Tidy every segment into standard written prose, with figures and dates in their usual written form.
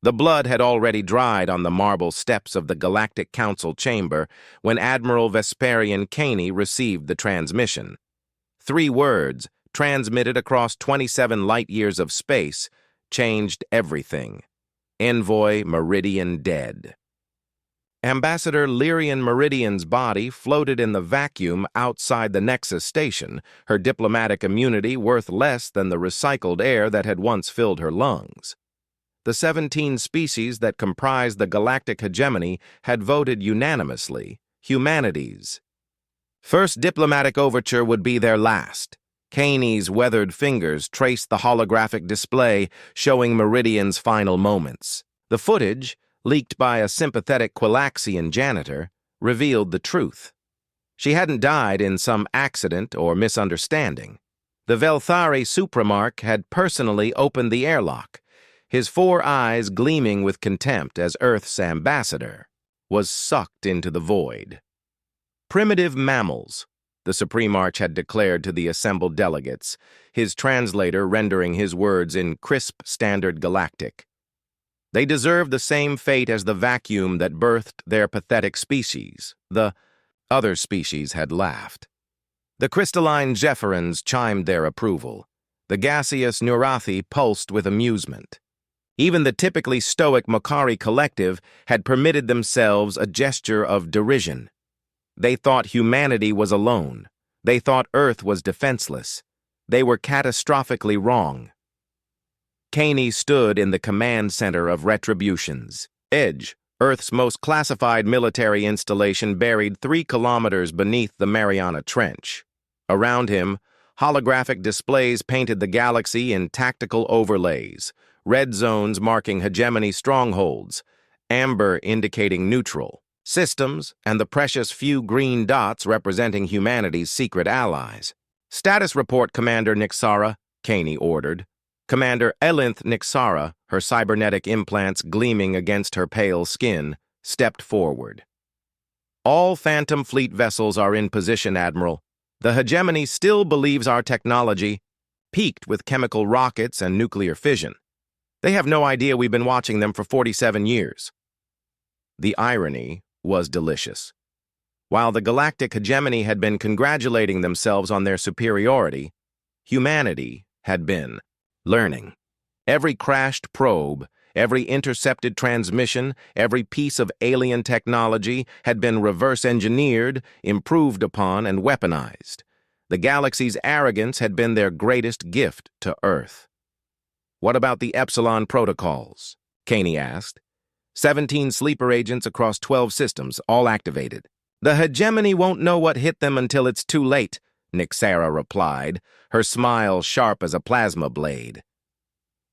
The blood had already dried on the marble steps of the Galactic Council chamber when Admiral Vesperian Caney received the transmission. 3 words, transmitted across 27 light-years of space, changed everything. Envoy Meridian dead. Ambassador Lyrian Meridian's body floated in the vacuum outside the Nexus station, her diplomatic immunity worth less than the recycled air that had once filled her lungs. The 17 species that comprised the galactic hegemony had voted unanimously, humanities. First diplomatic overture would be their last. Caney's weathered fingers traced the holographic display showing Meridian's final moments. The footage, leaked by a sympathetic Quilaxian janitor, revealed the truth. She hadn't died in some accident or misunderstanding. The Velthari Supramarch had personally opened the airlock, his 4 eyes gleaming with contempt as Earth's ambassador was sucked into the void. Primitive mammals, the Supreme Arch had declared to the assembled delegates, his translator rendering his words in crisp Standard Galactic. They deserved the same fate as the vacuum that birthed their pathetic species. The other species had laughed. The crystalline Zephyrians chimed their approval. The gaseous Neurathi pulsed with amusement. Even the typically stoic Makari collective had permitted themselves a gesture of derision. They thought humanity was alone. They thought Earth was defenseless. They were catastrophically wrong. Caney stood in the command center of retributions. Edge, Earth's most classified military installation buried 3 kilometers beneath the Mariana Trench. Around him, holographic displays painted the galaxy in tactical overlays, red zones marking hegemony strongholds, amber indicating neutral systems, and the precious few green dots representing humanity's secret allies. Status report, Commander Nixara, Caney ordered. Commander Elinth Nixara, her cybernetic implants gleaming against her pale skin, stepped forward. All Phantom Fleet vessels are in position, Admiral. The hegemony still believes our technology, peaked with chemical rockets and nuclear fission. They have no idea we've been watching them for 47 years. The irony was delicious. While the galactic hegemony had been congratulating themselves on their superiority, humanity had been learning. Every crashed probe, every intercepted transmission, every piece of alien technology had been reverse-engineered, improved upon, and weaponized. The galaxy's arrogance had been their greatest gift to Earth. What about the Epsilon protocols? Caney asked. 17 sleeper agents across 12 systems, all activated. The hegemony won't know what hit them until it's too late, Nixara replied, her smile sharp as a plasma blade.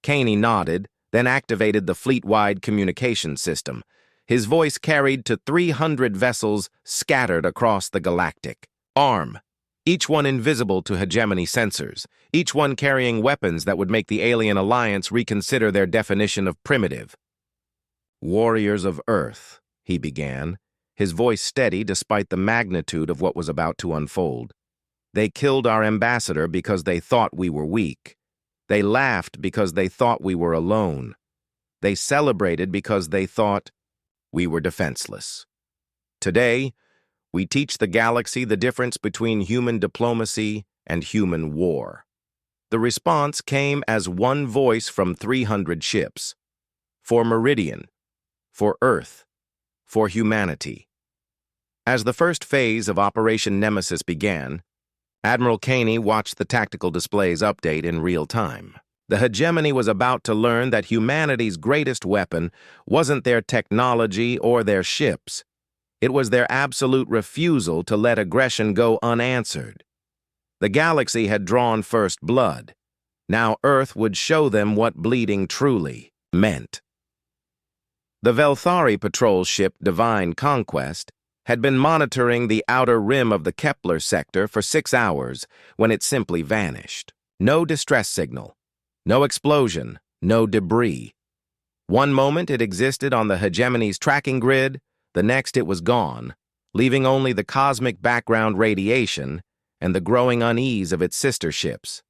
Caney nodded, then activated the fleet-wide communication system. His voice carried to 300 vessels scattered across the galactic. Arm, each one invisible to hegemony sensors, each one carrying weapons that would make the alien alliance reconsider their definition of primitive. Warriors of Earth, he began, his voice steady despite the magnitude of what was about to unfold. They killed our ambassador because they thought we were weak. They laughed because they thought we were alone. They celebrated because they thought we were defenseless. Today, we teach the galaxy the difference between human diplomacy and human war. The response came as one voice from 300 ships. For Meridian, for Earth, for humanity. As the first phase of Operation Nemesis began, Admiral Caney watched the tactical displays update in real time. The hegemony was about to learn that humanity's greatest weapon wasn't their technology or their ships. It was their absolute refusal to let aggression go unanswered. The galaxy had drawn first blood. Now Earth would show them what bleeding truly meant. The Velthari patrol ship Divine Conquest had been monitoring the outer rim of the Kepler sector for 6 hours when it simply vanished. No distress signal, no explosion, no debris. One moment it existed on the hegemony's tracking grid, the next it was gone, leaving only the cosmic background radiation and the growing unease of its sister ships.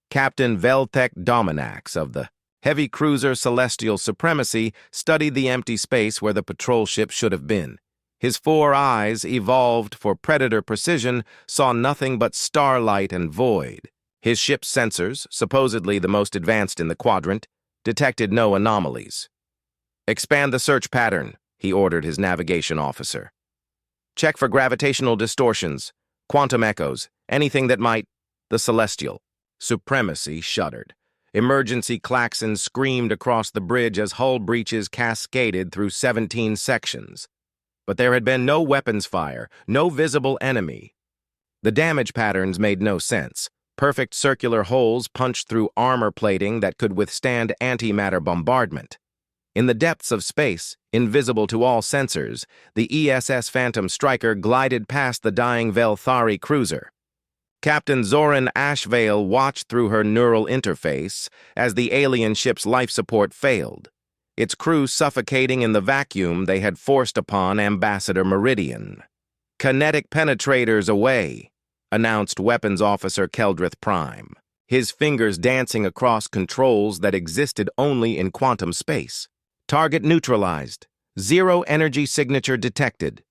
Captain Veltek Dominax of the Heavy cruiser Celestial Supremacy studied the empty space where the patrol ship should have been. His 4 eyes, evolved for predator precision, saw nothing but starlight and void. His ship's sensors, supposedly the most advanced in the quadrant, detected no anomalies. "Expand the search pattern," he ordered his navigation officer. "Check for gravitational distortions, quantum echoes, anything that might—" The Celestial Supremacy shuddered. Emergency klaxons screamed across the bridge as hull breaches cascaded through 17 sections. But there had been no weapons fire, no visible enemy. The damage patterns made no sense. Perfect circular holes punched through armor plating that could withstand antimatter bombardment. In the depths of space, invisible to all sensors, the ESS Phantom Striker glided past the dying Velthari cruiser. Captain Zoran Ashvale watched through her neural interface as the alien ship's life support failed, its crew suffocating in the vacuum they had forced upon Ambassador Meridian. "Kinetic penetrators away," announced Weapons Officer Keldrith Prime, his fingers dancing across controls that existed only in quantum space. "Target neutralized. 0 energy signature detected."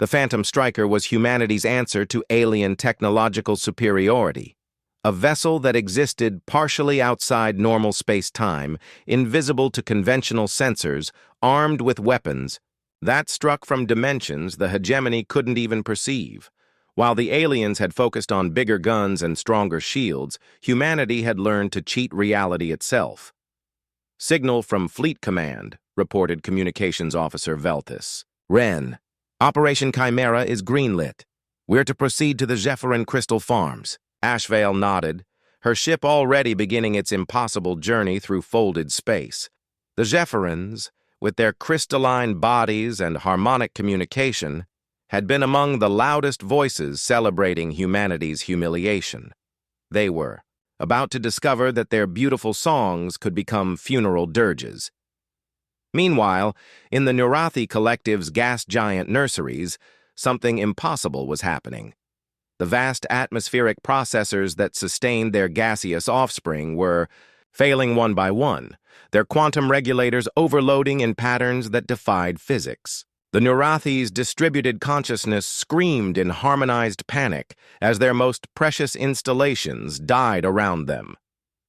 The Phantom Striker was humanity's answer to alien technological superiority. A vessel that existed partially outside normal space-time, invisible to conventional sensors, armed with weapons that struck from dimensions the hegemony couldn't even perceive. While the aliens had focused on bigger guns and stronger shields, humanity had learned to cheat reality itself. "Signal from Fleet Command," reported Communications Officer Velthus. "Wren, Operation Chimera is greenlit. We're to proceed to the Zephyrin Crystal Farms." Ashvale nodded, her ship already beginning its impossible journey through folded space. The Zephyrins, with their crystalline bodies and harmonic communication, had been among the loudest voices celebrating humanity's humiliation. They were about to discover that their beautiful songs could become funeral dirges. Meanwhile, in the Nurathi Collective's gas giant nurseries, something impossible was happening. The vast atmospheric processors that sustained their gaseous offspring were failing one by one, their quantum regulators overloading in patterns that defied physics. The Nurathi's distributed consciousness screamed in harmonized panic as their most precious installations died around them.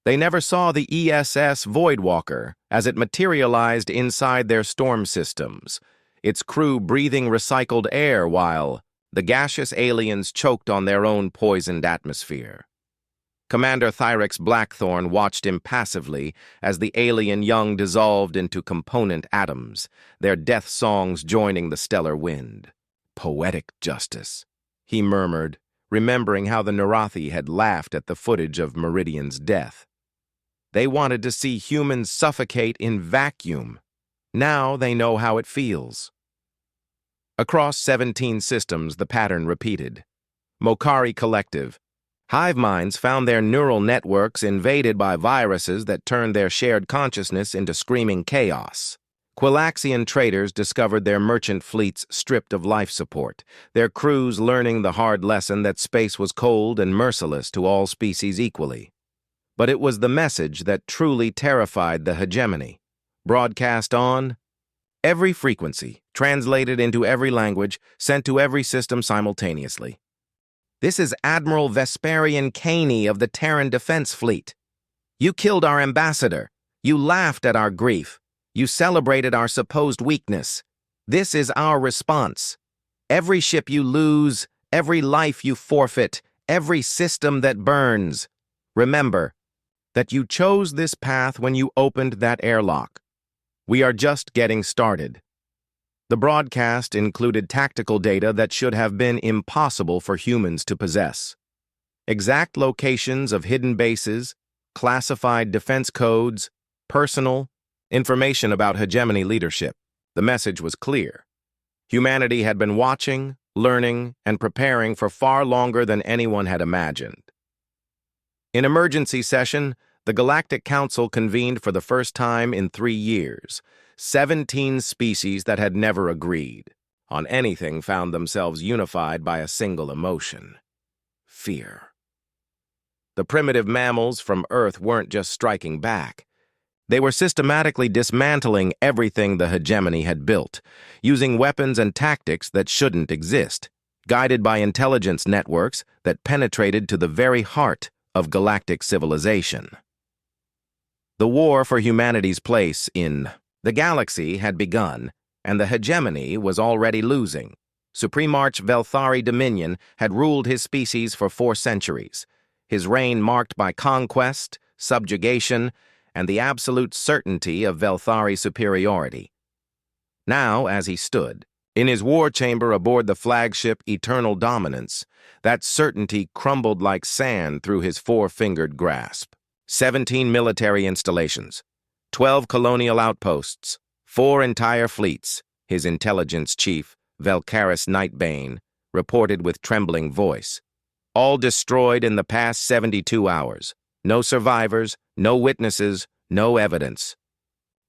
They never saw the ESS Voidwalker as it materialized inside their storm systems, its crew breathing recycled air while the gaseous aliens choked on their own poisoned atmosphere. Commander Thyrix Blackthorn watched impassively as the alien young dissolved into component atoms, their death songs joining the stellar wind. "Poetic justice," he murmured, remembering how the Nurathi had laughed at the footage of Meridian's death. They wanted to see humans suffocate in vacuum. Now they know how it feels. Across 17 systems, the pattern repeated. Mokari Collective. Hive minds found their neural networks invaded by viruses that turned their shared consciousness into screaming chaos. Quilaxian traders discovered their merchant fleets stripped of life support, their crews learning the hard lesson that space was cold and merciless to all species equally. But it was the message that truly terrified the hegemony. Broadcast on every frequency, translated into every language, sent to every system simultaneously. "This is Admiral Vesperian Caney of the Terran Defense Fleet. You killed our ambassador. You laughed at our grief. You celebrated our supposed weakness. This is our response. Every ship you lose, every life you forfeit, every system that burns. Remember that you chose this path when you opened that airlock. We are just getting started." The broadcast included tactical data that should have been impossible for humans to possess. Exact locations of hidden bases, classified defense codes, personal information about hegemony leadership. The message was clear. Humanity had been watching, learning, and preparing for far longer than anyone had imagined. In emergency session, the Galactic Council convened for the first time in 3 years. 17 species that had never agreed on anything found themselves unified by a single emotion: fear. The primitive mammals from Earth weren't just striking back. They were systematically dismantling everything the hegemony had built, using weapons and tactics that shouldn't exist, guided by intelligence networks that penetrated to the very heart of galactic civilization. The war for humanity's place in the galaxy had begun, and the hegemony was already losing. Supreme Arch Velthari Dominion had ruled his species for 4 centuries, his reign marked by conquest, subjugation, and the absolute certainty of Velthari superiority. Now, as he stood, in his war chamber aboard the flagship Eternal Dominance, that certainty crumbled like sand through his 4-fingered grasp. 17 military installations, 12 colonial outposts, 4 entire fleets, his intelligence chief, Velcaris Nightbane, reported with trembling voice. All destroyed in the past 72 hours. No survivors, no witnesses, no evidence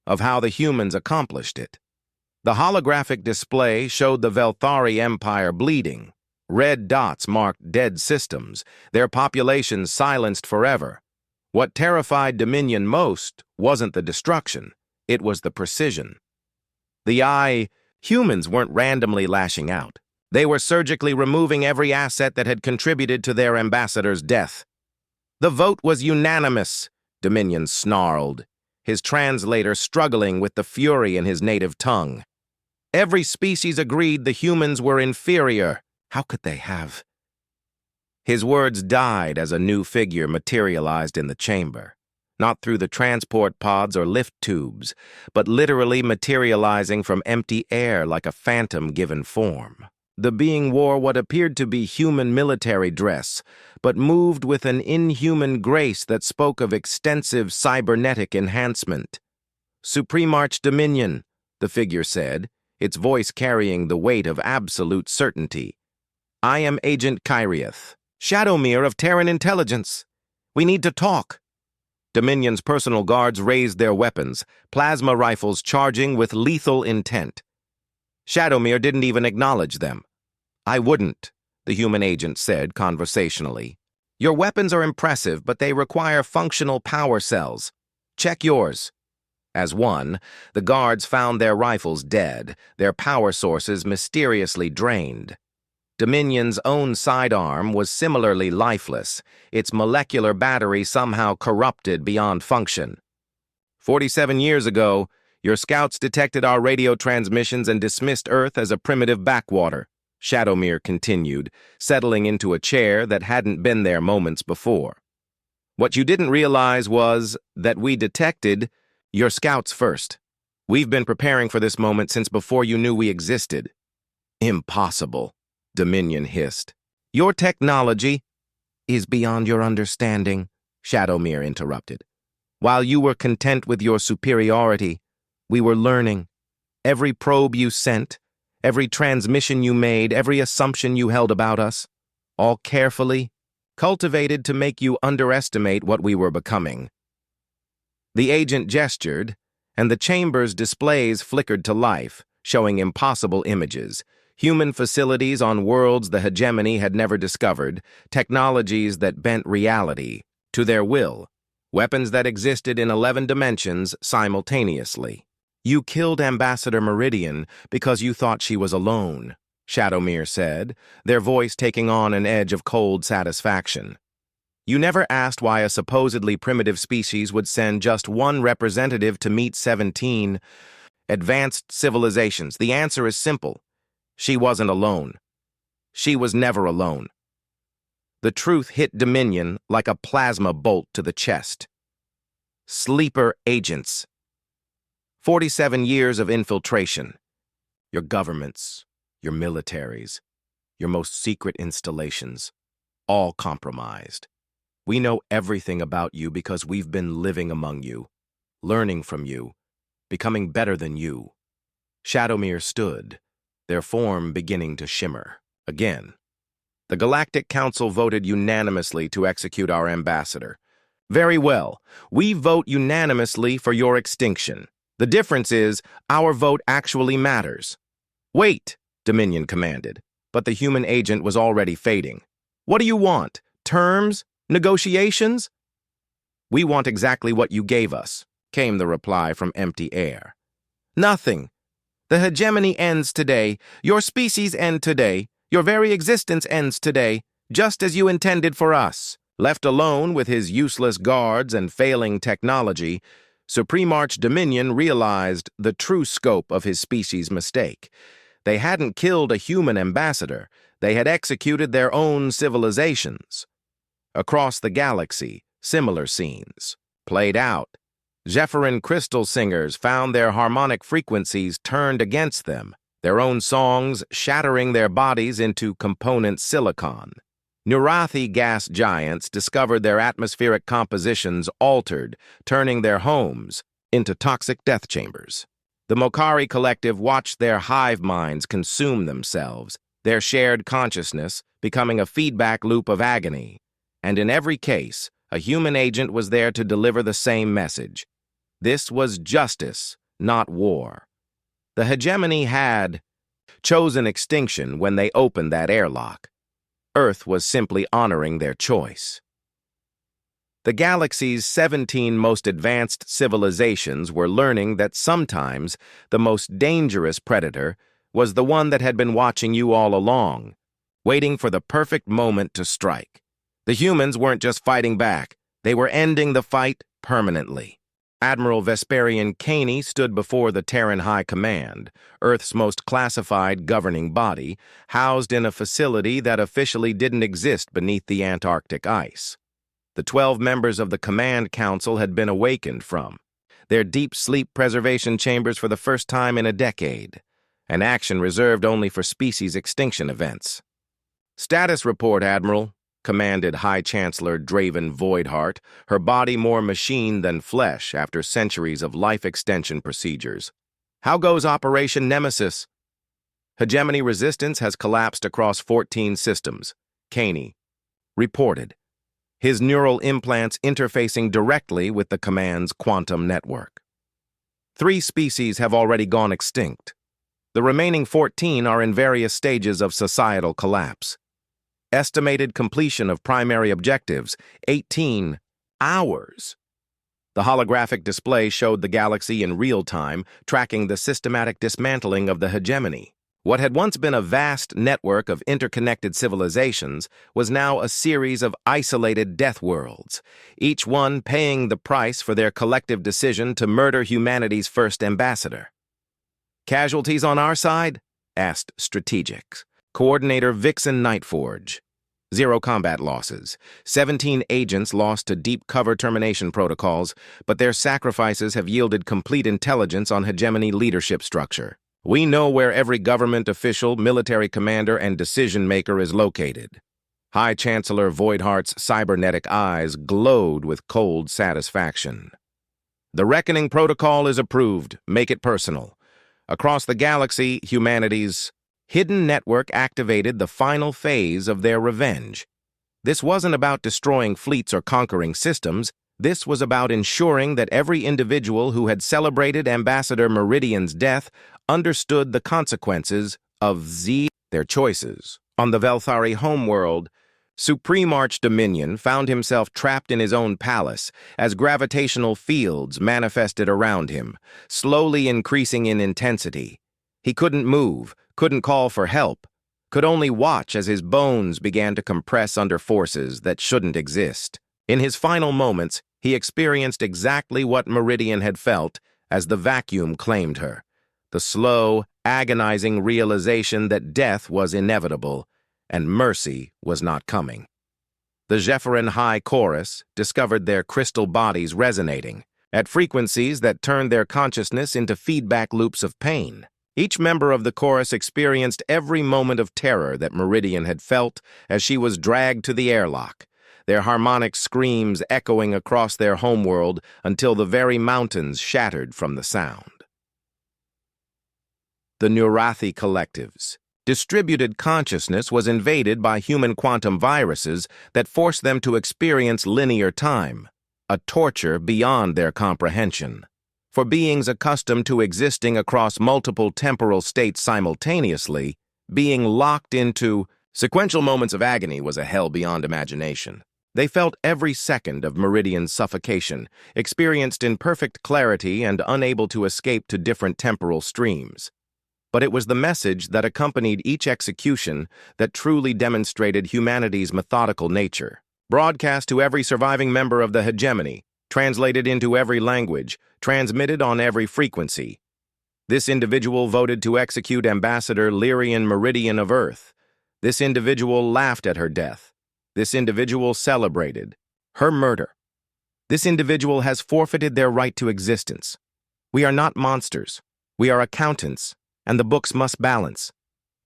of how the humans accomplished it. The holographic display showed the Velthari Empire bleeding. Red dots marked dead systems, their populations silenced forever. What terrified Dominion most wasn't the destruction, it was the precision. Humans weren't randomly lashing out. They were surgically removing every asset that had contributed to their ambassador's death. The vote was unanimous, Dominion snarled, his translator struggling with the fury in his native tongue. Every species agreed the humans were inferior. How could they have? His words died as a new figure materialized in the chamber, not through the transport pods or lift tubes, but literally materializing from empty air like a phantom given form. The being wore what appeared to be human military dress, but moved with an inhuman grace that spoke of extensive cybernetic enhancement. Supreme Arch Dominion, the figure said, its voice carrying the weight of absolute certainty. I am Agent Kyriath, Shadowmere of Terran Intelligence. We need to talk. Dominion's personal guards raised their weapons, plasma rifles charging with lethal intent. Shadowmere didn't even acknowledge them. I wouldn't, the human agent said conversationally. Your weapons are impressive, but they require functional power cells. Check yours. As one, the guards found their rifles dead, their power sources mysteriously drained. Dominion's own sidearm was similarly lifeless, its molecular battery somehow corrupted beyond function. 47 years ago, your scouts detected our radio transmissions and dismissed Earth as a primitive backwater, Shadowmere continued, settling into a chair that hadn't been there moments before. What you didn't realize was that we detected your scouts first. We've been preparing for this moment since before you knew we existed. Impossible, Dominion hissed. Your technology is beyond your understanding, Shadowmere interrupted. While you were content with your superiority, we were learning. Every probe you sent, every transmission you made, every assumption you held about us, all carefully cultivated to make you underestimate what we were becoming. The agent gestured, and the chamber's displays flickered to life, showing impossible images, human facilities on worlds the hegemony had never discovered, technologies that bent reality to their will, weapons that existed in 11 dimensions simultaneously. You killed Ambassador Meridian because you thought she was alone, Shadowmere said, their voice taking on an edge of cold satisfaction. You never asked why a supposedly primitive species would send just one representative to meet 17 advanced civilizations. The answer is simple. She wasn't alone. She was never alone. The truth hit Dominion like a plasma bolt to the chest. Sleeper agents. 47 years of infiltration. Your governments, your militaries, your most secret installations, all compromised. We know everything about you because we've been living among you, learning from you, becoming better than you. Shadowmere stood, their form beginning to shimmer. Again, the Galactic Council voted unanimously to execute our ambassador. Very well, we vote unanimously for your extinction. The difference is, our vote actually matters. Wait, Dominion commanded, but the human agent was already fading. What do you want? Terms? Negotiations? We want exactly what you gave us. came the reply from empty air. Nothing. The hegemony ends today. Your species end today. Your very existence ends today, just as you intended for us. Left alone with his useless guards and failing technology, Supreme Arch Dominion realized the true scope of his species' mistake. They hadn't killed a human ambassador. They had executed their own civilizations. Across the galaxy, similar scenes played out. Zephyrin crystal singers found their harmonic frequencies turned against them, their own songs shattering their bodies into component silicon. Neurathi gas giants discovered their atmospheric compositions altered, turning their homes into toxic death chambers. The Mokari collective watched their hive minds consume themselves, their shared consciousness becoming a feedback loop of agony. And in every case, a human agent was there to deliver the same message. This was justice, not war. The hegemony had chosen extinction when they opened that airlock. Earth was simply honoring their choice. The galaxy's 17 most advanced civilizations were learning that sometimes the most dangerous predator was the one that had been watching you all along, waiting for the perfect moment to strike. The humans weren't just fighting back, they were ending the fight permanently. Admiral Vesperian Caney stood before the Terran High Command, Earth's most classified governing body, housed in a facility that officially didn't exist beneath the Antarctic ice. The 12 members of the Command Council had been awakened from their deep sleep preservation chambers for the first time in a decade, an action reserved only for species extinction events. "Status report, Admiral," commanded High Chancellor Draven Voidheart, her body more machine than flesh after centuries of life extension procedures. "How goes Operation Nemesis?" "Hegemony resistance has collapsed across 14 systems," Caney reported, his neural implants interfacing directly with the command's quantum network. 3 species have already gone extinct. The remaining 14 are in various stages of societal collapse. Estimated completion of primary objectives, 18 hours. The holographic display showed the galaxy in real time, tracking the systematic dismantling of the hegemony. What had once been a vast network of interconnected civilizations was now a series of isolated death worlds, each one paying the price for their collective decision to murder humanity's first ambassador. "Casualties on our side?" asked Strategics. Coordinator Vixen Nightforge. 0 combat losses. 17 agents lost to deep cover termination protocols, but their sacrifices have yielded complete intelligence on hegemony leadership structure. We know where every government official, military commander, and decision-maker is located. High Chancellor Voidheart's cybernetic eyes glowed with cold satisfaction. "The Reckoning Protocol is approved. Make it personal. Across the galaxy, humanity's hidden network activated the final phase of their revenge. This wasn't about destroying fleets or conquering systems. This was about ensuring that every individual who had celebrated Ambassador Meridian's death understood the consequences of their choices. On the Velthari homeworld, Supreme Arch Dominion found himself trapped in his own palace as gravitational fields manifested around him, slowly increasing in intensity. He couldn't move, couldn't call for help, could only watch as his bones began to compress under forces that shouldn't exist. In his final moments, he experienced exactly what Meridian had felt as the vacuum claimed her, the slow, agonizing realization that death was inevitable and mercy was not coming. The Zephyrin High Chorus discovered their crystal bodies resonating at frequencies that turned their consciousness into feedback loops of pain. Each member of the chorus experienced every moment of terror that Meridian had felt as she was dragged to the airlock, their harmonic screams echoing across their homeworld until the very mountains shattered from the sound. The Neurathi collectives. Distributed consciousness was invaded by human quantum viruses that forced them to experience linear time, a torture beyond their comprehension. For beings accustomed to existing across multiple temporal states simultaneously, being locked into sequential moments of agony was a hell beyond imagination. They felt every second of Meridian's suffocation, experienced in perfect clarity and unable to escape to different temporal streams. But it was the message that accompanied each execution that truly demonstrated humanity's methodical nature. Broadcast to every surviving member of the hegemony, translated into every language, transmitted on every frequency. This individual voted to execute Ambassador Lyrian Meridian of Earth. This individual laughed at her death. This individual celebrated her murder. This individual has forfeited their right to existence. We are not monsters. We are accountants, and the books must balance.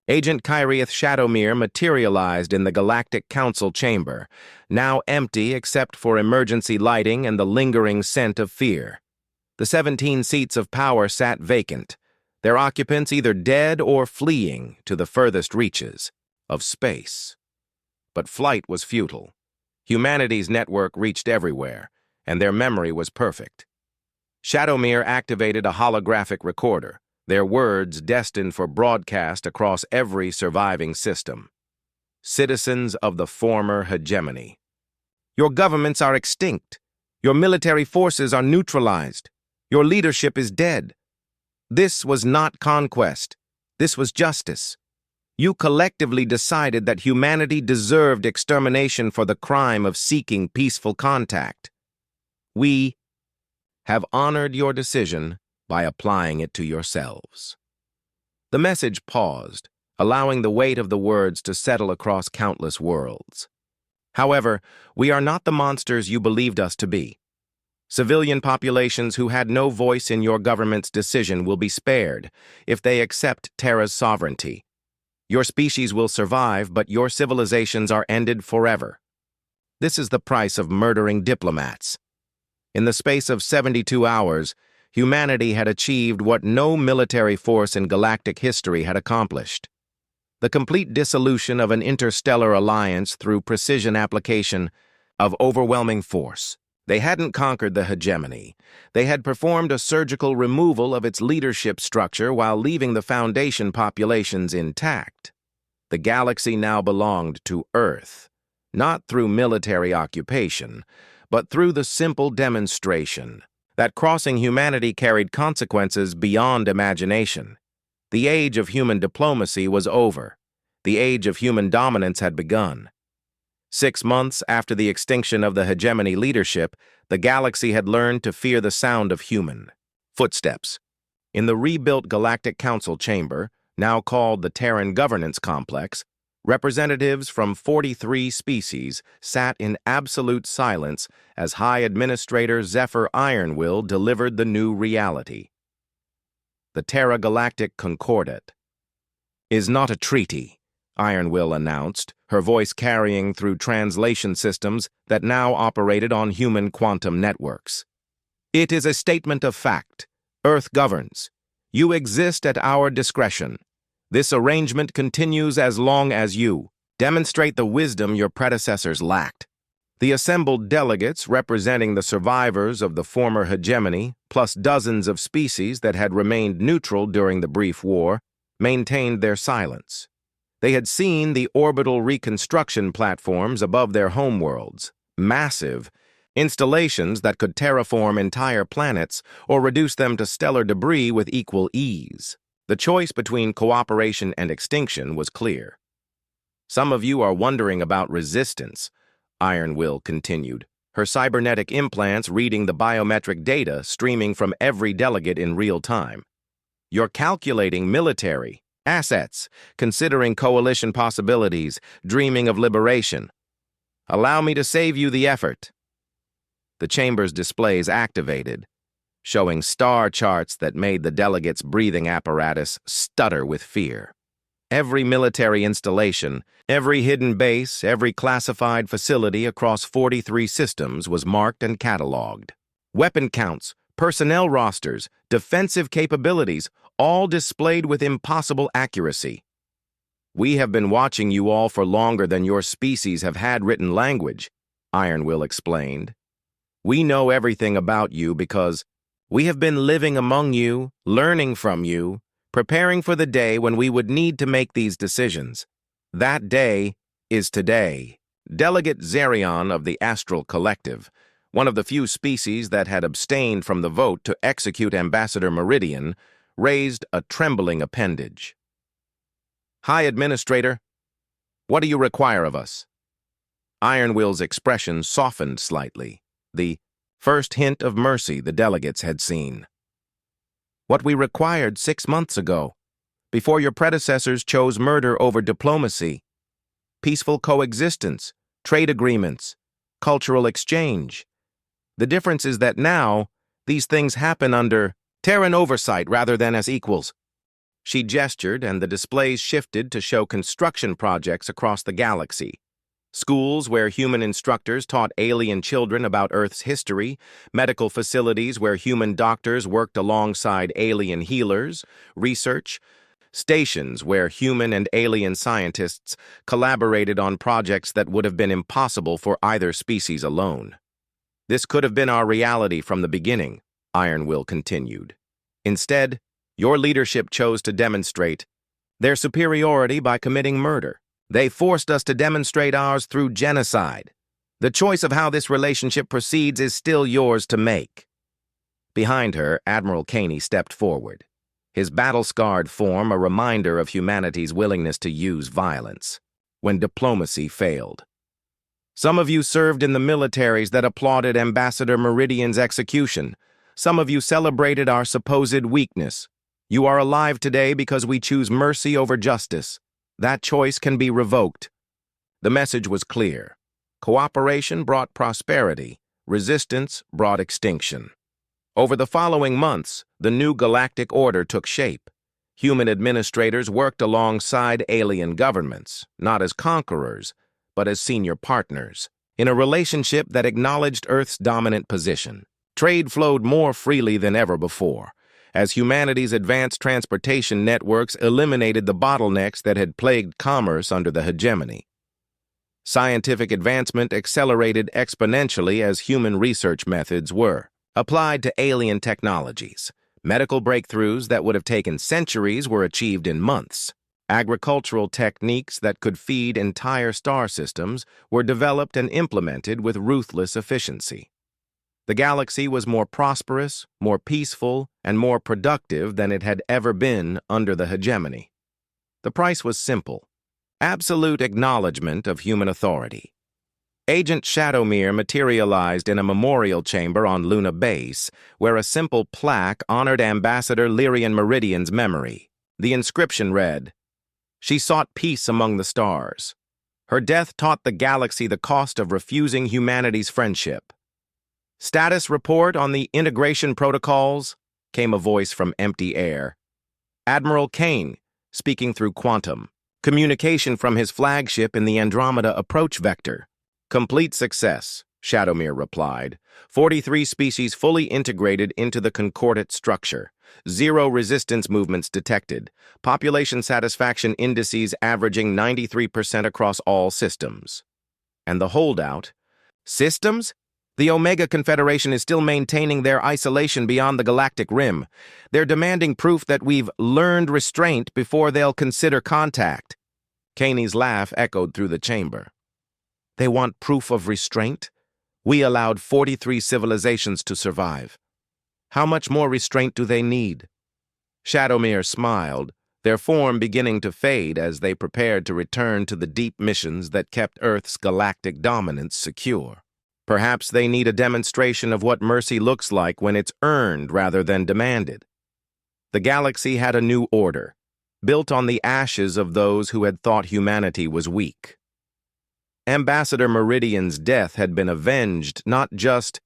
Agent Kyriath Shadowmere materialized in the Galactic Council chamber, now empty except for emergency lighting and the lingering scent of fear. The 17 seats of power sat vacant, their occupants either dead or fleeing to the furthest reaches of space. But flight was futile. Humanity's network reached everywhere, and their memory was perfect. Shadowmere activated a holographic recorder, their words destined for broadcast across every surviving system. Citizens of the former hegemony. Your governments are extinct. Your military forces are neutralized. Your leadership is dead. This was not conquest. This was justice. You collectively decided that humanity deserved extermination for the crime of seeking peaceful contact. We have honored your decision by applying it to yourselves. The message paused, allowing the weight of the words to settle across countless worlds. However, we are not the monsters you believed us to be. Civilian populations who had no voice in your government's decision will be spared if they accept Terra's sovereignty. Your species will survive, but your civilizations are ended forever. This is the price of murdering diplomats. In the space of 72 hours, humanity had achieved what no military force in galactic history had accomplished: the complete dissolution of an interstellar alliance through precision application of overwhelming force. They hadn't conquered the hegemony. They had performed a surgical removal of its leadership structure while leaving the Foundation populations intact. The galaxy now belonged to Earth, not through military occupation, but through the simple demonstration that crossing humanity carried consequences beyond imagination. The age of human diplomacy was over. The age of human dominance had begun. 6 months after the extinction of the hegemony leadership, the galaxy had learned to fear the sound of human footsteps. In the rebuilt Galactic Council chamber, now called the Terran Governance Complex, representatives from 43 species sat in absolute silence as High Administrator Zephyr Ironwill delivered the new reality. The Terra Galactic Concordat is not a treaty, Ironwill announced, her voice carrying through translation systems that now operated on human quantum networks. It is a statement of fact. Earth governs. You exist at our discretion. This arrangement continues as long as you demonstrate the wisdom your predecessors lacked. The assembled delegates representing the survivors of the former hegemony, plus dozens of species that had remained neutral during the brief war, maintained their silence. They had seen the orbital reconstruction platforms above their homeworlds, massive installations that could terraform entire planets or reduce them to stellar debris with equal ease. The choice between cooperation and extinction was clear. Some of you are wondering about resistance, Ironwill continued, her cybernetic implants reading the biometric data streaming from every delegate in real time. You're calculating military assets, considering coalition possibilities, dreaming of liberation. Allow me to save you the effort. The chamber's displays activated, showing star charts that made the delegates' breathing apparatus stutter with fear. Every military installation, every hidden base, every classified facility across 43 systems was marked and cataloged. Weapon counts, personnel rosters, defensive capabilities, all displayed with impossible accuracy. We have been watching you all for longer than your species have had written language, Ironwill explained. We know everything about you because we have been living among you, learning from you, preparing for the day when we would need to make these decisions. That day is today. Delegate Zerion of the Astral Collective, one of the few species that had abstained from the vote to execute Ambassador Meridian, raised a trembling appendage. "High Administrator, what do you require of us?" Ironwill's expression softened slightly, the first hint of mercy the delegates had seen. "What we required 6 months ago, before your predecessors chose murder over diplomacy. Peaceful coexistence, trade agreements, cultural exchange. The difference is that now, these things happen under Terran oversight rather than as equals." She gestured, and the displays shifted to show construction projects across the galaxy. Schools where human instructors taught alien children about Earth's history, medical facilities where human doctors worked alongside alien healers, research, stations where human and alien scientists collaborated on projects that would have been impossible for either species alone. "This could have been our reality from the beginning," Ironwill continued. "Instead, your leadership chose to demonstrate their superiority by committing murder. They forced us to demonstrate ours through genocide. The choice of how this relationship proceeds is still yours to make." Behind her, Admiral Caney stepped forward, his battle-scarred form a reminder of humanity's willingness to use violence when diplomacy failed. "Some of you served in the militaries that applauded Ambassador Meridian's execution. Some of you celebrated our supposed weakness. You are alive today because we choose mercy over justice. That choice can be revoked." The message was clear. Cooperation brought prosperity. Resistance brought extinction. Over the following months, the new galactic order took shape. Human administrators worked alongside alien governments, not as conquerors, but as senior partners, in a relationship that acknowledged Earth's dominant position. Trade flowed more freely than ever before, as humanity's advanced transportation networks eliminated the bottlenecks that had plagued commerce under the hegemony. Scientific advancement accelerated exponentially as human research methods were applied to alien technologies. Medical breakthroughs that would have taken centuries were achieved in months. Agricultural techniques that could feed entire star systems were developed and implemented with ruthless efficiency. The galaxy was more prosperous, more peaceful, and more productive than it had ever been under the hegemony. The price was simple: absolute acknowledgement of human authority. Agent Shadowmere materialized in a memorial chamber on Luna Base, where a simple plaque honored Ambassador Lyrian Meridian's memory. The inscription read, "She sought peace among the stars. Her death taught the galaxy the cost of refusing humanity's friendship." "Status report on the integration protocols," came a voice from empty air. Admiral Kane, speaking through quantum. Communication from his flagship in the Andromeda approach vector. "Complete success," Shadowmere replied. 43 species fully integrated into the concordate structure. 0 resistance movements detected. Population satisfaction indices averaging 93% across all systems. And the holdout? Systems? The Omega Confederation is still maintaining their isolation beyond the galactic rim. They're demanding proof that we've learned restraint before they'll consider contact. Caney's laugh echoed through the chamber. "They want proof of restraint? We allowed 43 civilizations to survive. How much more restraint do they need?" Shadowmere smiled, their form beginning to fade as they prepared to return to the deep missions that kept Earth's galactic dominance secure. Perhaps they need a demonstration of what mercy looks like when it's earned rather than demanded. The galaxy had a new order, built on the ashes of those who had thought humanity was weak. Ambassador Meridian's death had been avenged not just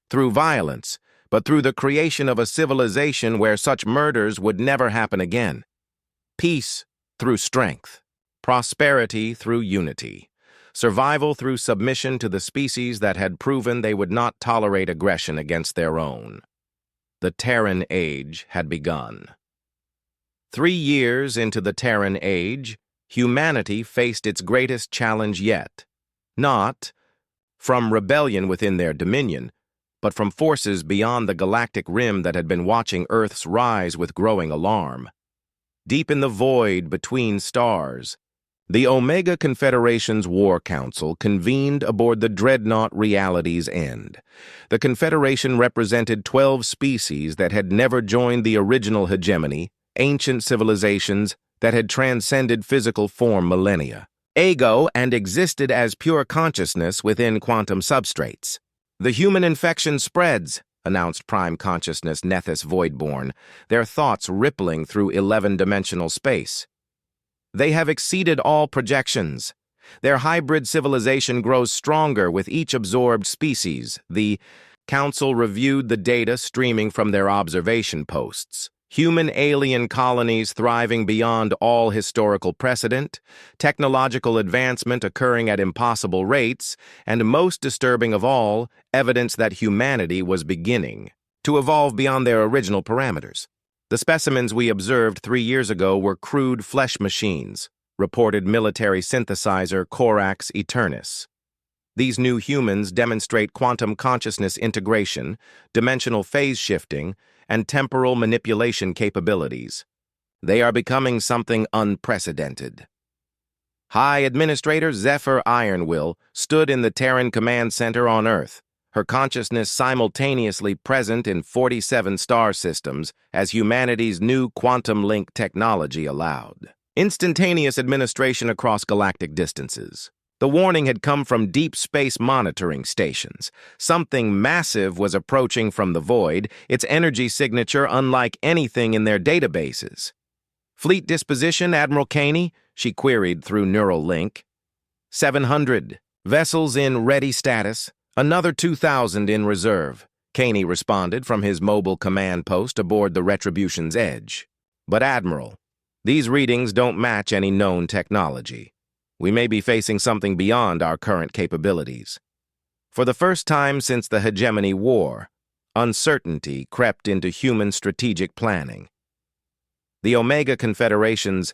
through violence, but through the creation of a civilization where such murders would never happen again. Peace through strength, prosperity through unity, survival through submission to the species that had proven they would not tolerate aggression against their own. The Terran Age had begun. 3 years into the Terran Age, humanity faced its greatest challenge yet, not from rebellion within their dominion, but from forces beyond the galactic rim that had been watching Earth's rise with growing alarm. Deep in the void between stars, The Omega Confederation's War Council convened aboard the dreadnought Reality's End. The Confederation represented 12 species that had never joined the original hegemony, ancient civilizations that had transcended physical form millennia, ago and existed as pure consciousness within quantum substrates. "The human infection spreads," announced Prime Consciousness Nethys Voidborn, their thoughts rippling through 11-dimensional space. "They have exceeded all projections. Their hybrid civilization grows stronger with each absorbed species." The Council reviewed the data streaming from their observation posts. Human alien colonies thriving beyond all historical precedent, technological advancement occurring at impossible rates, and most disturbing of all, evidence that humanity was beginning to evolve beyond their original parameters. "The specimens we observed 3 years ago were crude flesh machines," reported military synthesizer Corax Eternus. "These new humans demonstrate quantum consciousness integration, dimensional phase shifting, and temporal manipulation capabilities. They are becoming something unprecedented." High Administrator Zephyr Ironwill stood in the Terran Command Center on Earth, her consciousness simultaneously present in 47 star systems as humanity's new quantum link technology allowed instantaneous administration across galactic distances. The warning had come from deep space monitoring stations. Something massive was approaching from the void, its energy signature unlike anything in their databases. "Fleet disposition, Admiral Caney?" she queried through neural link. 700. "Vessels in ready status. Another 2,000 in reserve," Caney responded from his mobile command post aboard the Retribution's Edge. "But Admiral, these readings don't match any known technology. We may be facing something beyond our current capabilities." For the first time since the Hegemony War, uncertainty crept into human strategic planning. The Omega Confederation's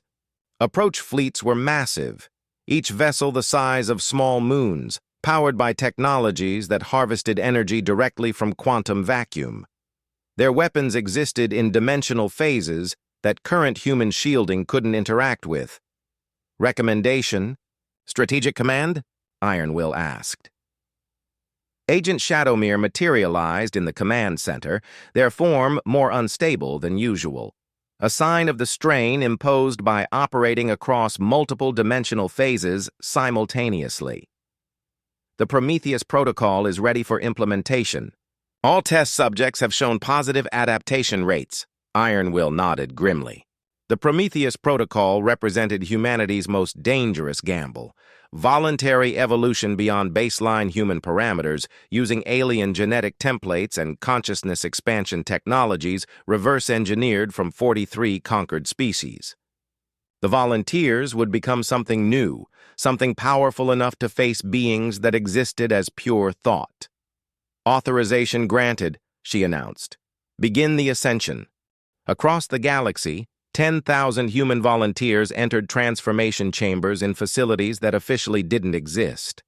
approach fleets were massive, each vessel the size of small moons, powered by technologies that harvested energy directly from quantum vacuum. Their weapons existed in dimensional phases that current human shielding couldn't interact with. "Recommendation? Strategic Command?" Ironwill asked. Agent Shadowmere materialized in the command center, their form more unstable than usual, a sign of the strain imposed by operating across multiple dimensional phases simultaneously. "The Prometheus Protocol is ready for implementation. All test subjects have shown positive adaptation rates," Ironwill nodded grimly. The Prometheus Protocol represented humanity's most dangerous gamble, voluntary evolution beyond baseline human parameters using alien genetic templates and consciousness expansion technologies reverse-engineered from 43 conquered species. The volunteers would become something new, something powerful enough to face beings that existed as pure thought. "Authorization granted," she announced. "Begin the ascension." Across the galaxy, 10,000 human volunteers entered transformation chambers in facilities that officially didn't exist.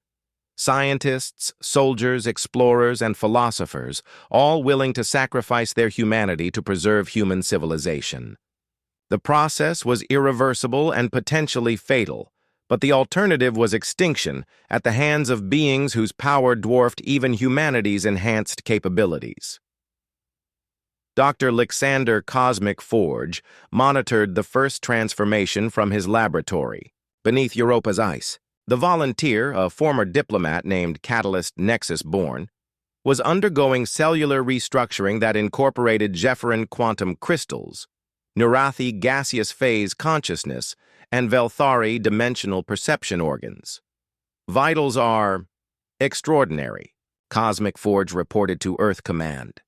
Scientists, soldiers, explorers, and philosophers, all willing to sacrifice their humanity to preserve human civilization. The process was irreversible and potentially fatal, but the alternative was extinction at the hands of beings whose power dwarfed even humanity's enhanced capabilities. Dr. Lixander Cosmic Forge monitored the first transformation from his laboratory, beneath Europa's ice. The volunteer, a former diplomat named Catalyst Nexus Born, was undergoing cellular restructuring that incorporated Zephyrin quantum crystals, Neurathi gaseous phase consciousness, and Velthari dimensional perception organs. "Vitals are extraordinary," Cosmic Forge reported to Earth Command.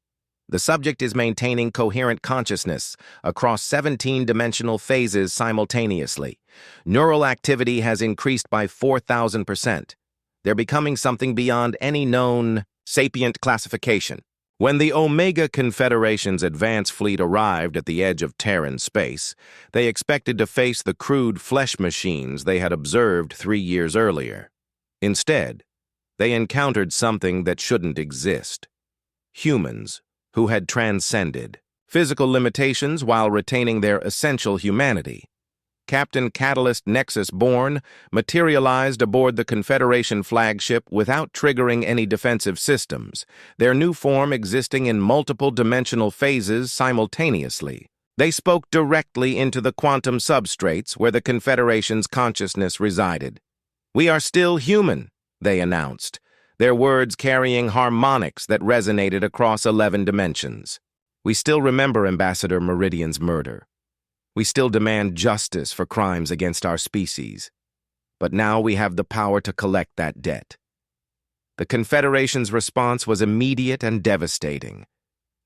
"The subject is maintaining coherent consciousness across 17-dimensional phases simultaneously. Neural activity has increased by 4,000%. They're becoming something beyond any known sapient classification." When the Omega Confederation's advance fleet arrived at the edge of Terran space, they expected to face the crude flesh machines they had observed 3 years earlier. Instead, they encountered something that shouldn't exist: humans who had transcended physical limitations while retaining their essential humanity. Captain Catalyst Nexus Born materialized aboard the Confederation flagship without triggering any defensive systems, their new form existing in multiple dimensional phases simultaneously. They spoke directly into the quantum substrates where the Confederation's consciousness resided. "We are still human," they announced, their words carrying harmonics that resonated across 11 dimensions. "We still remember Ambassador Meridian's murder. We still demand justice for crimes against our species. But now we have the power to collect that debt." The Confederation's response was immediate and devastating.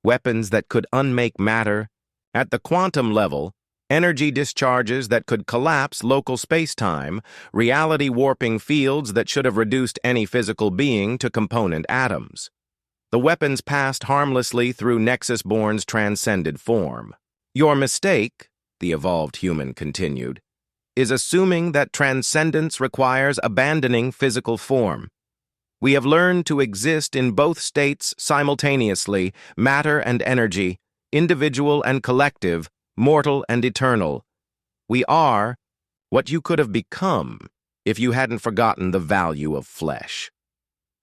Weapons that could unmake matter. At the quantum level, energy discharges that could collapse local space-time, reality-warping fields that should have reduced any physical being to component atoms. The weapons passed harmlessly through Nexus-born's transcended form. "Your mistake," the evolved human continued, "is assuming that transcendence requires abandoning physical form. We have learned to exist in both states simultaneously, matter and energy, individual and collective, mortal and eternal. We are what you could have become if you hadn't forgotten the value of flesh."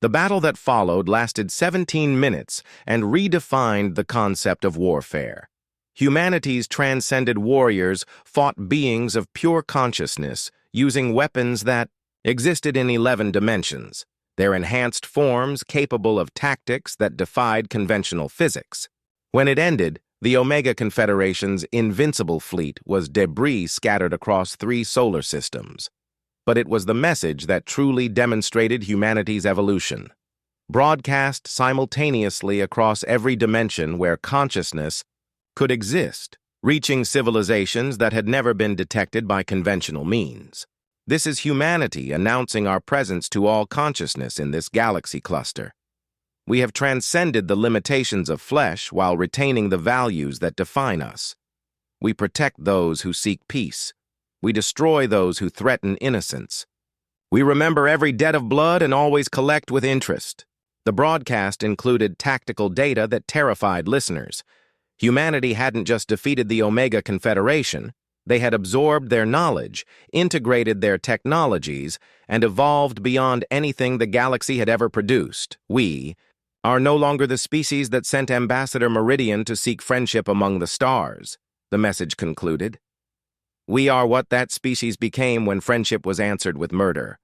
The battle that followed lasted 17 minutes and redefined the concept of warfare. Humanity's transcended warriors fought beings of pure consciousness using weapons that existed in 11 dimensions, their enhanced forms capable of tactics that defied conventional physics. When it ended, the Omega Confederation's invincible fleet was debris scattered across 3 solar systems. But it was the message that truly demonstrated humanity's evolution. Broadcast simultaneously across every dimension where consciousness could exist, reaching civilizations that had never been detected by conventional means. This is humanity announcing our presence to all consciousness in this galaxy cluster. We have transcended the limitations of flesh while retaining the values that define us. We protect those who seek peace. We destroy those who threaten innocence. We remember every debt of blood and always collect with interest. The broadcast included tactical data that terrified listeners. Humanity hadn't just defeated the Omega Confederation, they had absorbed their knowledge, integrated their technologies, and evolved beyond anything the galaxy had ever produced. We are no longer the species that sent Ambassador Meridian to seek friendship among the stars, the message concluded. We are what that species became when friendship was answered with murder.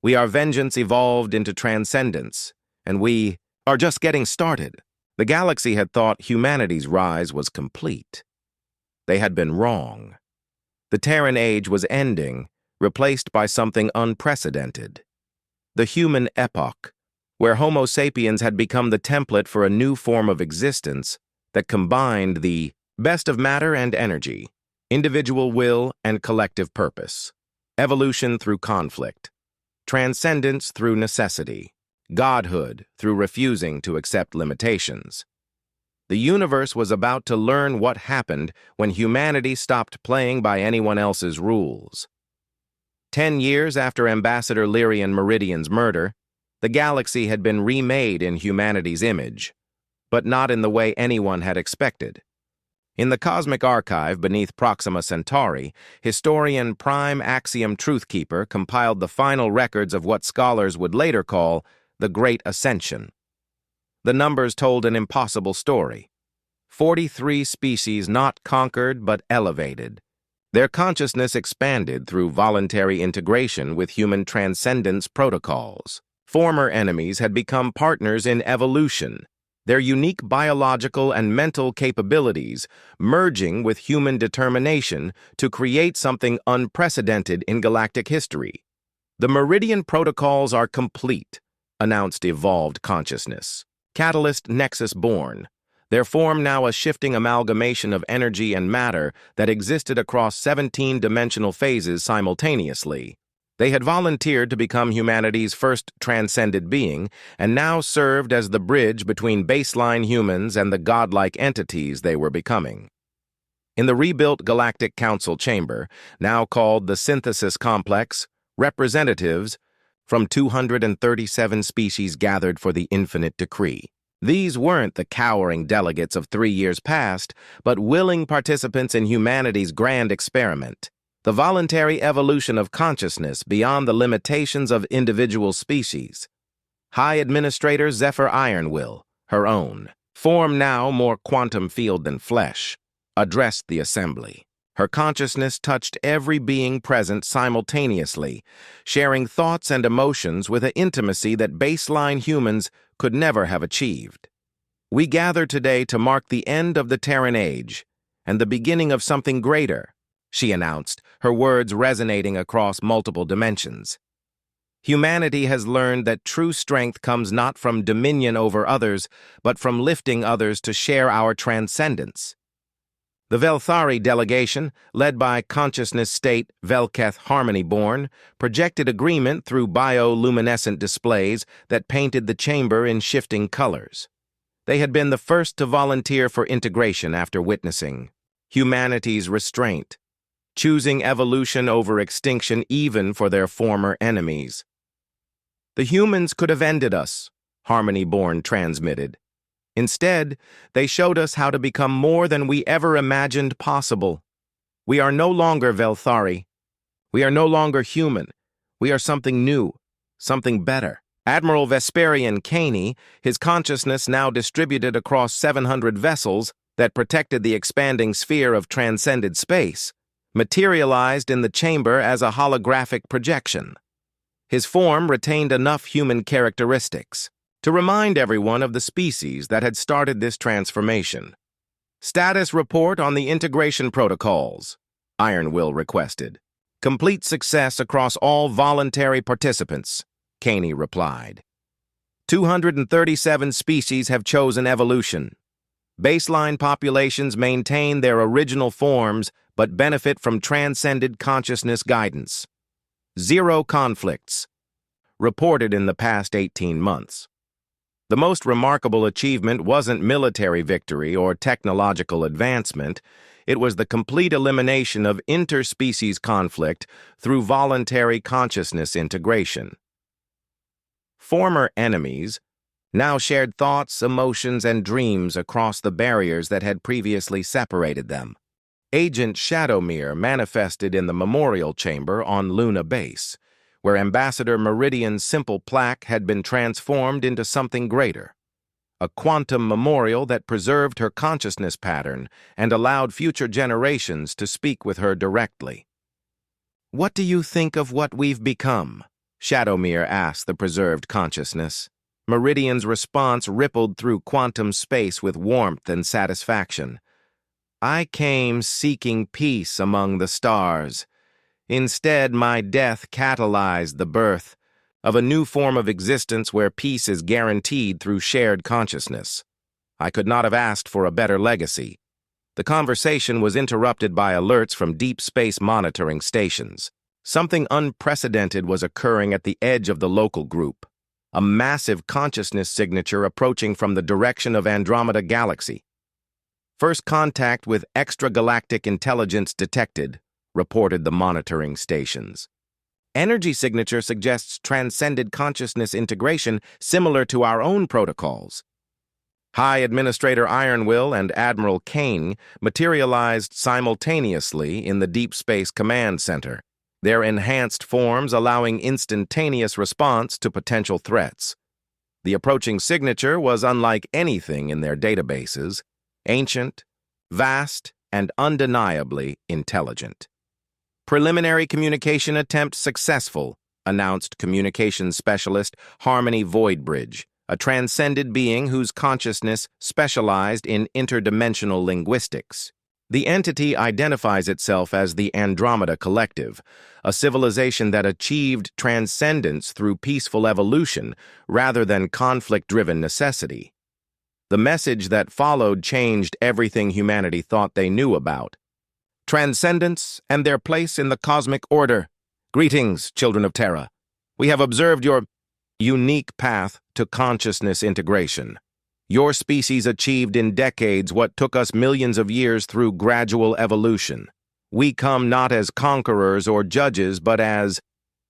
We are vengeance evolved into transcendence, and we are just getting started. The galaxy had thought humanity's rise was complete. They had been wrong. The Terran Age was ending, replaced by something unprecedented. The human epoch, where Homo sapiens had become the template for a new form of existence that combined the best of matter and energy, individual will and collective purpose, evolution through conflict, transcendence through necessity, godhood through refusing to accept limitations. The universe was about to learn what happened when humanity stopped playing by anyone else's rules. 10 years after Ambassador Lyrian Meridian's murder, the galaxy had been remade in humanity's image, but not in the way anyone had expected. In the cosmic archive beneath Proxima Centauri, historian Prime Axiom Truthkeeper compiled the final records of what scholars would later call the Great Ascension. The numbers told an impossible story. 43 species not conquered but elevated. Their consciousness expanded through voluntary integration with human transcendence protocols. Former enemies had become partners in evolution, their unique biological and mental capabilities merging with human determination to create something unprecedented in galactic history. "The Meridian protocols are complete," announced evolved consciousness. Catalyst Nexus Born, their form now a shifting amalgamation of energy and matter that existed across 17-dimensional phases simultaneously. They had volunteered to become humanity's first transcended being and now served as the bridge between baseline humans and the godlike entities they were becoming. In the rebuilt Galactic Council chamber, now called the Synthesis Complex, representatives from 237 species gathered for the infinite decree. These weren't the cowering delegates of 3 years past, but willing participants in humanity's grand experiment. the voluntary evolution of consciousness beyond the limitations of individual species. High Administrator Zephyr Ironwill, her own, form now more quantum field than flesh, addressed the assembly. Her consciousness touched every being present simultaneously, sharing thoughts and emotions with an intimacy that baseline humans could never have achieved. We gather today to mark the end of the Terran Age and the beginning of something greater, she announced, her words resonating across multiple dimensions. Humanity has learned that true strength comes not from dominion over others, but from lifting others to share our transcendence. The Velthari delegation, led by consciousness state Velketh Harmony-born, projected agreement through bioluminescent displays that painted the chamber in shifting colors. They had been the first to volunteer for integration after witnessing humanity's restraint, choosing evolution over extinction even for their former enemies. The humans could have ended us, Harmony-born transmitted. Instead, they showed us how to become more than we ever imagined possible. We are no longer Velthari. We are no longer human. We are something new, something better. Admiral Vesperian Caney, his consciousness now distributed across 700 vessels that protected the expanding sphere of transcended space, materialized in the chamber as a holographic projection. His form retained enough human characteristics to remind everyone of the species that had started this transformation. Status report on the integration protocols, Ironwill requested. Complete success across all voluntary participants, Caney replied. 237 species have chosen evolution. Baseline populations maintain their original forms but benefit from transcended consciousness guidance. 0 conflicts, reported in the past 18 months. The most remarkable achievement wasn't military victory or technological advancement. It was the complete elimination of interspecies conflict through voluntary consciousness integration. Former enemies now shared thoughts, emotions, and dreams across the barriers that had previously separated them. Agent Shadowmere manifested in the memorial chamber on Luna Base, where Ambassador Meridian's simple plaque had been transformed into something greater, a quantum memorial that preserved her consciousness pattern and allowed future generations to speak with her directly. "What do you think of what we've become?" Shadowmere asked the preserved consciousness. Meridian's response rippled through quantum space with warmth and satisfaction. "I came seeking peace among the stars. Instead, my death catalyzed the birth of a new form of existence where peace is guaranteed through shared consciousness. I could not have asked for a better legacy." The conversation was interrupted by alerts from deep space monitoring stations. Something unprecedented was occurring at the edge of the local group. A massive consciousness signature approaching from the direction of Andromeda Galaxy. "First contact with extragalactic intelligence detected," reported the monitoring stations. "Energy signature suggests transcended consciousness integration similar to our own protocols." High Administrator Ironwill and Admiral Kane materialized simultaneously in the Deep Space Command Center, their enhanced forms allowing instantaneous response to potential threats. The approaching signature was unlike anything in their databases, ancient, vast, and undeniably intelligent. "Preliminary communication attempt successful," announced communications specialist Harmony Voidbridge, a transcended being whose consciousness specialized in interdimensional linguistics. The entity identifies itself as the Andromeda Collective, a civilization that achieved transcendence through peaceful evolution rather than conflict-driven necessity. The message that followed changed everything humanity thought they knew about. "Transcendence and their place in the cosmic order. Greetings, children of Terra. We have observed your unique path to consciousness integration. Your species achieved in decades what took us millions of years through gradual evolution. We come not as conquerors or judges, but as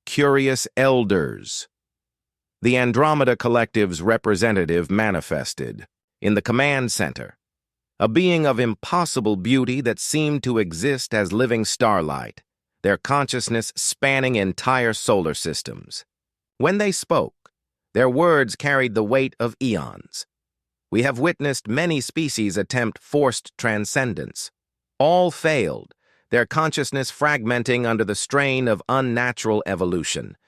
curious elders." The Andromeda Collective's representative manifested in the command center, a being of impossible beauty that seemed to exist as living starlight, their consciousness spanning entire solar systems. When they spoke, their words carried the weight of eons. We have witnessed many species attempt forced transcendence. All failed, their consciousness fragmenting under the strain of unnatural evolution.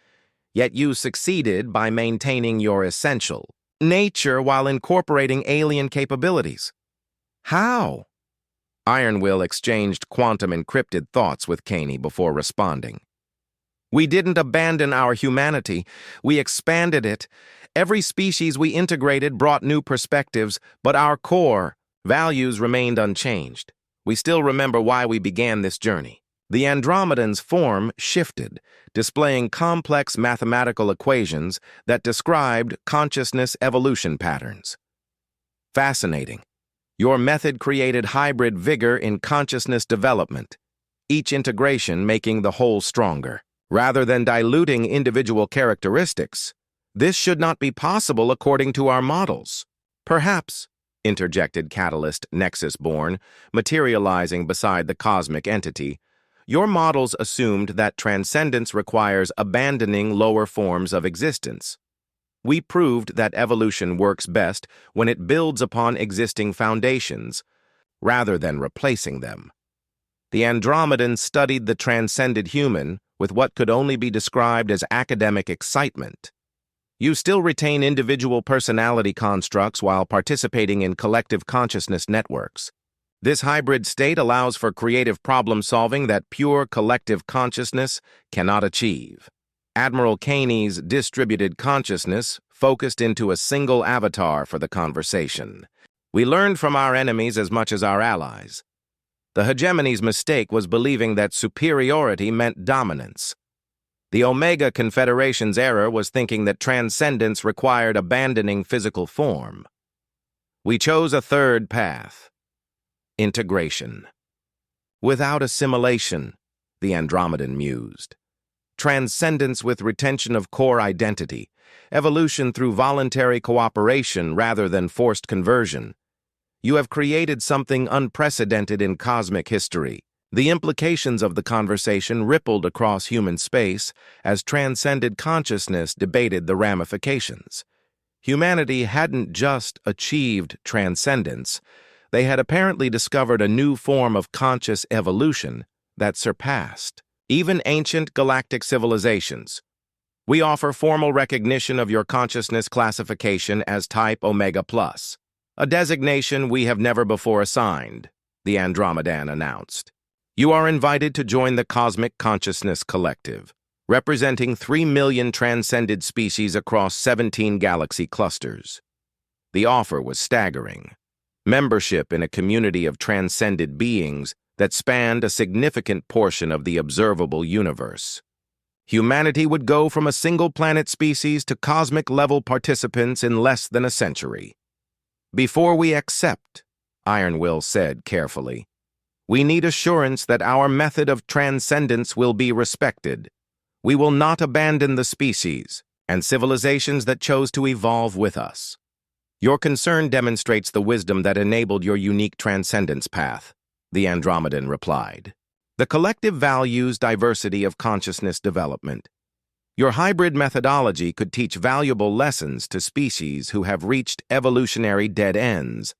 Yet you succeeded by maintaining your essential nature while incorporating alien capabilities. How? Ironwill exchanged quantum-encrypted thoughts with Caney before responding. We didn't abandon our humanity, we expanded it. Every species we integrated brought new perspectives, but our core values remained unchanged. We still remember why we began this journey. The Andromedan's form shifted, displaying complex mathematical equations that described consciousness evolution patterns. Fascinating. Your method created hybrid vigor in consciousness development, each integration making the whole stronger. Rather than diluting individual characteristics, this should not be possible according to our models. Perhaps, interjected Catalyst Nexus-born, materializing beside the cosmic entity, your models assumed that transcendence requires abandoning lower forms of existence. We proved that evolution works best when it builds upon existing foundations, rather than replacing them. The Andromedan studied the transcended human with what could only be described as academic excitement. You still retain individual personality constructs while participating in collective consciousness networks. This hybrid state allows for creative problem-solving that pure collective consciousness cannot achieve. Admiral Caney's distributed consciousness focused into a single avatar for the conversation. We learned from our enemies as much as our allies. The hegemony's mistake was believing that superiority meant dominance. The Omega Confederation's error was thinking that transcendence required abandoning physical form. We chose a third path: integration. Without assimilation, the Andromedan mused. Transcendence with retention of core identity, evolution through voluntary cooperation rather than forced conversion. You have created something unprecedented in cosmic history. The implications of the conversation rippled across human space as transcended consciousness debated the ramifications. Humanity hadn't just achieved transcendence, they had apparently discovered a new form of conscious evolution that surpassed even ancient galactic civilizations. We offer formal recognition of your consciousness classification as Type Omega Plus, a designation we have never before assigned, the Andromedan announced. You are invited to join the Cosmic Consciousness Collective, representing 3 million transcended species across 17 galaxy clusters. The offer was staggering. Membership in a community of transcended beings that spanned a significant portion of the observable universe. Humanity would go from a single-planet species to cosmic-level participants in less than a century. Before we accept, Ironwill said carefully, we need assurance that our method of transcendence will be respected. We will not abandon the species and civilizations that chose to evolve with us. Your concern demonstrates the wisdom that enabled your unique transcendence path, the Andromedan replied. The collective values diversity of consciousness development. Your hybrid methodology could teach valuable lessons to species who have reached evolutionary dead ends.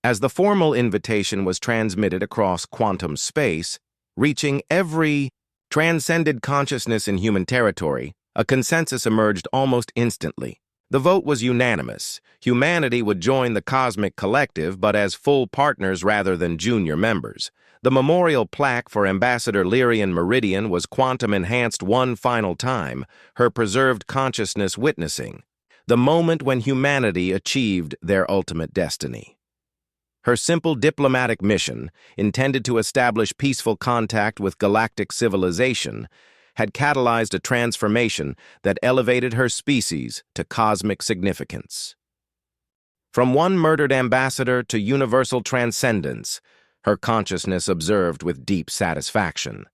As the formal invitation was transmitted across quantum space, reaching every transcended consciousness in human territory, a consensus emerged almost instantly. The vote was unanimous. Humanity would join the cosmic collective, but as full partners rather than junior members. The memorial plaque for Ambassador Lyrian Meridian was quantum-enhanced one final time, her preserved consciousness witnessing the moment when humanity achieved their ultimate destiny. Her simple diplomatic mission, intended to establish peaceful contact with galactic civilization, had catalyzed a transformation that elevated her species to cosmic significance. From one murdered ambassador to universal transcendence, her consciousness observed with deep satisfaction.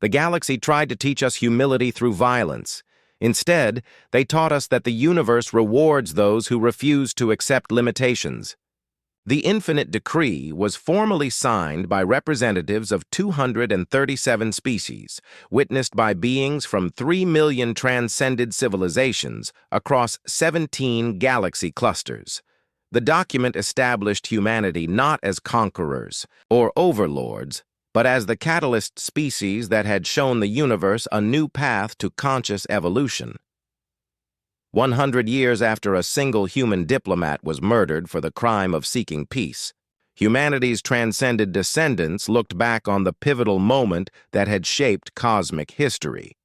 The galaxy tried to teach us humility through violence. Instead, they taught us that the universe rewards those who refuse to accept limitations. The Infinite Decree was formally signed by representatives of 237 species, witnessed by beings from 3 million transcended civilizations across 17 galaxy clusters. The document established humanity not as conquerors or overlords, but as the catalyst species that had shown the universe a new path to conscious evolution. 100 years after a single human diplomat was murdered for the crime of seeking peace, humanity's transcended descendants looked back on the pivotal moment that had shaped cosmic history.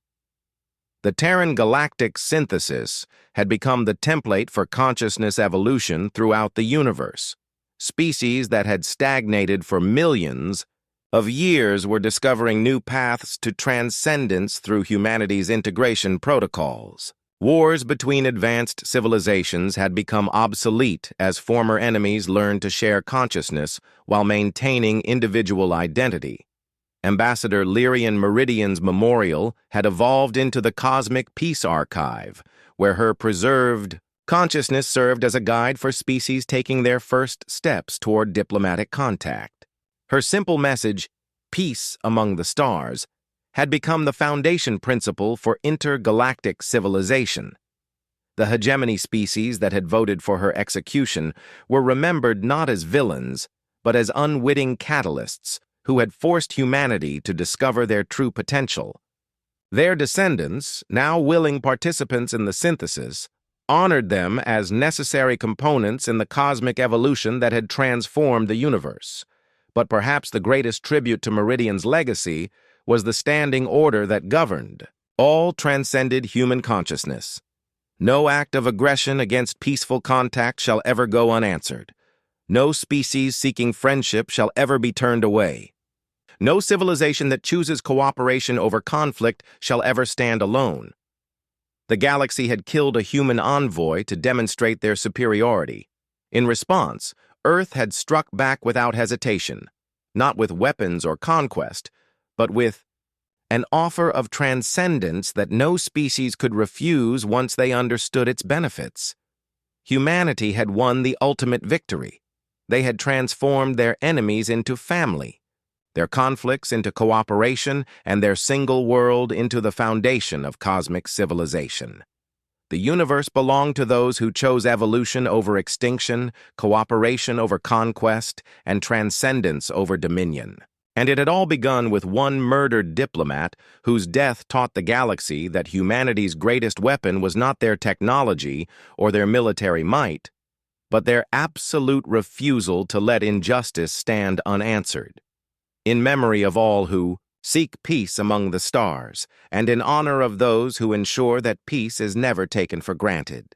The Terran galactic synthesis had become the template for consciousness evolution throughout the universe. Species that had stagnated for millions of years were discovering new paths to transcendence through humanity's integration protocols. Wars between advanced civilizations had become obsolete as former enemies learned to share consciousness while maintaining individual identity. Ambassador Lyrian Meridian's memorial had evolved into the Cosmic Peace Archive, where her preserved consciousness served as a guide for species taking their first steps toward diplomatic contact. Her simple message, "Peace among the stars," had become the foundation principle for intergalactic civilization. The hegemony species that had voted for her execution were remembered not as villains, but as unwitting catalysts who had forced humanity to discover their true potential. Their descendants, now willing participants in the synthesis, honored them as necessary components in the cosmic evolution that had transformed the universe. But perhaps the greatest tribute to Meridian's legacy was the standing order that governed. All transcended human consciousness. No act of aggression against peaceful contact shall ever go unanswered. No species seeking friendship shall ever be turned away. No civilization that chooses cooperation over conflict shall ever stand alone. The galaxy had killed a human envoy to demonstrate their superiority. In response, Earth had struck back without hesitation, not with weapons or conquest, but with an offer of transcendence that no species could refuse once they understood its benefits. Humanity had won the ultimate victory. They had transformed their enemies into family, their conflicts into cooperation, and their single world into the foundation of cosmic civilization. The universe belonged to those who chose evolution over extinction, cooperation over conquest, and transcendence over dominion. And it had all begun with one murdered diplomat whose death taught the galaxy that humanity's greatest weapon was not their technology or their military might, but their absolute refusal to let injustice stand unanswered. In memory of all who seek peace among the stars, and in honor of those who ensure that peace is never taken for granted.